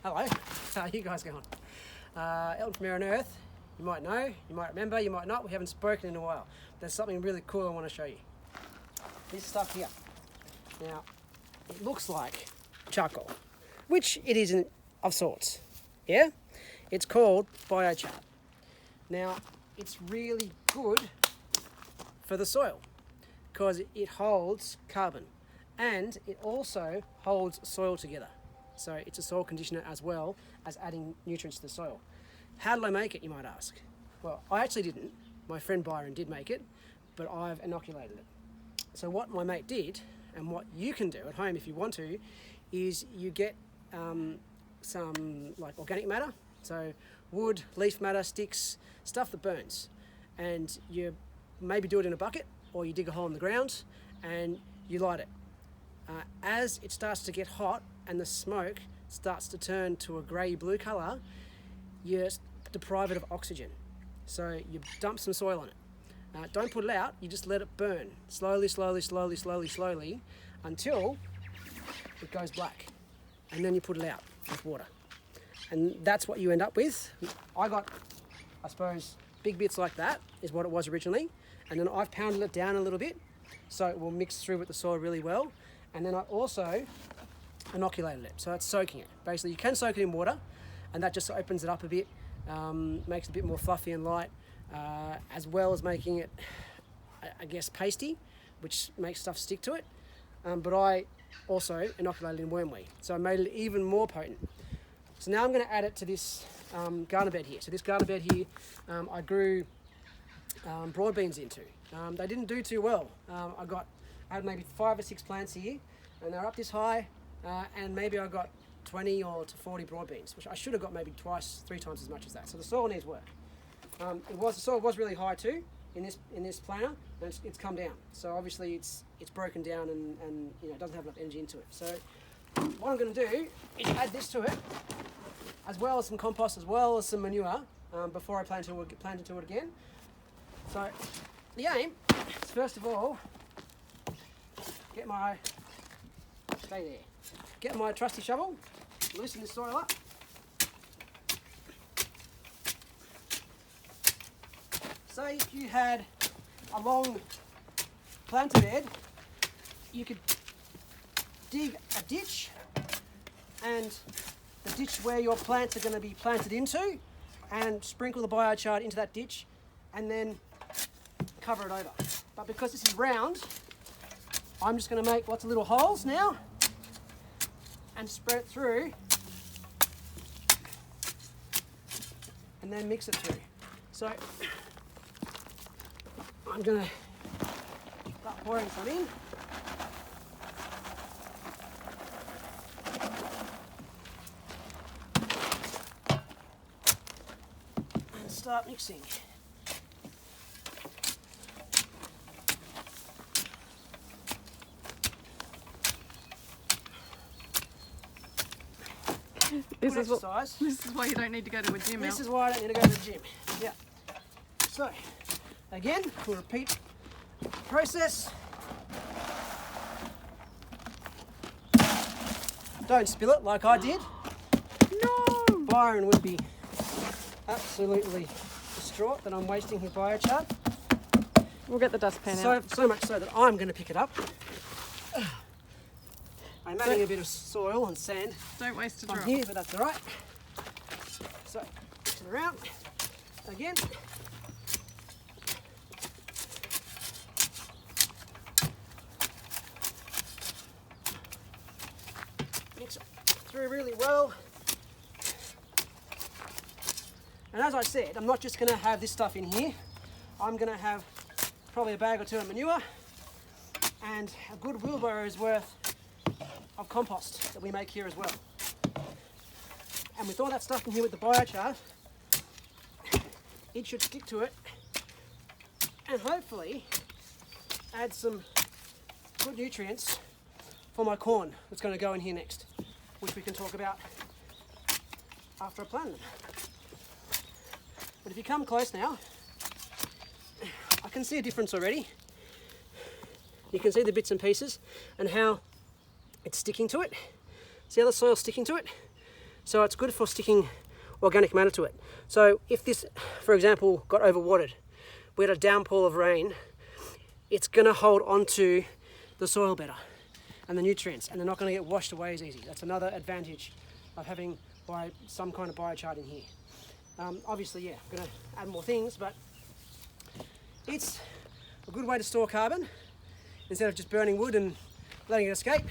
Hello, how are you guys going? Eltan from ErinEarth. You might know, you might remember, you might not. We haven't spoken in a while. There's something really cool I want to show you. This stuff here. Now, it looks like charcoal, which it isn't of sorts. Yeah? It's called Biochar. Now, it's really good for the soil because it holds carbon and it also holds soil together. So it's a soil conditioner as well as adding nutrients to the soil. How did I make it, you might ask? Well, I actually didn't. My friend Byron did make it, but I've inoculated it. So what my mate did, and what you can do at home if you want to, is you get some like organic matter, so wood, leaf matter, sticks, stuff that burns, and you maybe do it in a bucket or you dig a hole in the ground and you light it. As it starts to get hot and the smoke starts to turn to a grey-blue colour, you deprive it of oxygen. So you dump some soil on it. Don't put it out, you just let it burn slowly, slowly, slowly, slowly, slowly until it goes black. And then you put it out with water. And that's what you end up with. I got, I suppose, big bits like that is what it was originally. And then I've pounded it down a little bit so it will mix through with the soil really well. And then I also inoculated it, so it's soaking it. Basically, you can soak it in water, and that just opens it up a bit, makes it a bit more fluffy and light, as well as making it, I guess, pasty, which makes stuff stick to it. But I also inoculated in wormweed, so I made it even more potent. So now I'm going to add it to this garden bed here. So this garden bed here, I grew broad beans into. They didn't do too well. I had maybe 5 or 6 plants here, and they're up this high, and maybe I got 20 or to 40 broad beans, which I should have got maybe 3 times as much as that. So the soil needs work. The soil was really high too in this planter, and it's come down. So obviously it's broken down and you know, it doesn't have enough energy into it. So what I'm going to do is add this to it, as well as some compost, as well as some manure, before I plant into it again. So the aim is, first of all, get my trusty shovel, loosen this soil up. Say if you had a long planter bed, you could dig a ditch, and the ditch where your plants are going to be planted into, and sprinkle the biochar into that ditch, and then cover it over. But because this is round, I'm just going to make lots of little holes now and spread it through and then mix it through. So I'm going to start pouring some in. And start mixing. This is why you don't need to go to a gym. This is why I don't need to go to the gym. Yeah. So, again, we'll repeat the process. Don't spill it like I did. No! Byron would be absolutely distraught that I'm wasting his biochar. We'll get the dustpan out. So much so that I'm going to pick it up. I'm adding a bit of soil and sand. Don't waste a drop. On here, but that's all right. So, mix it around again. Mix it through really well. And as I said, I'm not just going to have this stuff in here. I'm going to have probably a bag or 2 of manure and a good wheelbarrow's worth of compost that we make here as well. And with all that stuff in here with the biochar, it should stick to it and hopefully add some good nutrients for my corn that's going to go in here next, which we can talk about after I plant them. But if you come close now, I can see a difference already. You can see the bits and pieces and how it's sticking to it. See how the soil's sticking to it? So it's good for sticking organic matter to it. So if this, for example, got overwatered, we had a downpour of rain, it's going to hold onto the soil better and the nutrients, and they're not going to get washed away as easy. That's another advantage of having some kind of biochar in here. Obviously, yeah, I'm going to add more things, but it's a good way to store carbon. Instead of just burning wood and letting it escape,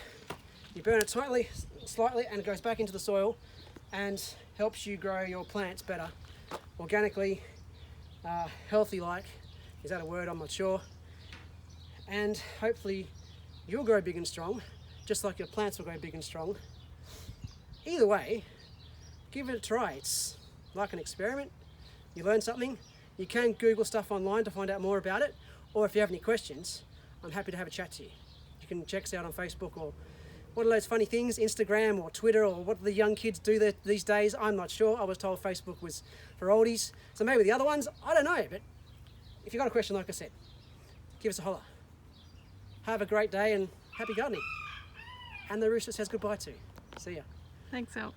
you burn it slightly, and it goes back into the soil and helps you grow your plants better, organically, healthy like. Is that a word? I'm not sure. And hopefully you'll grow big and strong, just like your plants will grow big and strong. Either way, give it a try. It's like an experiment. You learn something. You can Google stuff online to find out more about it, or if you have any questions, I'm happy to have a chat to you. You can check us out on Facebook, or what are those funny things, Instagram or Twitter, or what do the young kids do these days? I'm not sure. I was told Facebook was for oldies, so maybe the other ones, I don't know. But if you've got a question, like I said, give us a holler. Have a great day and happy gardening. And the rooster says goodbye too. See ya. Thanks, El.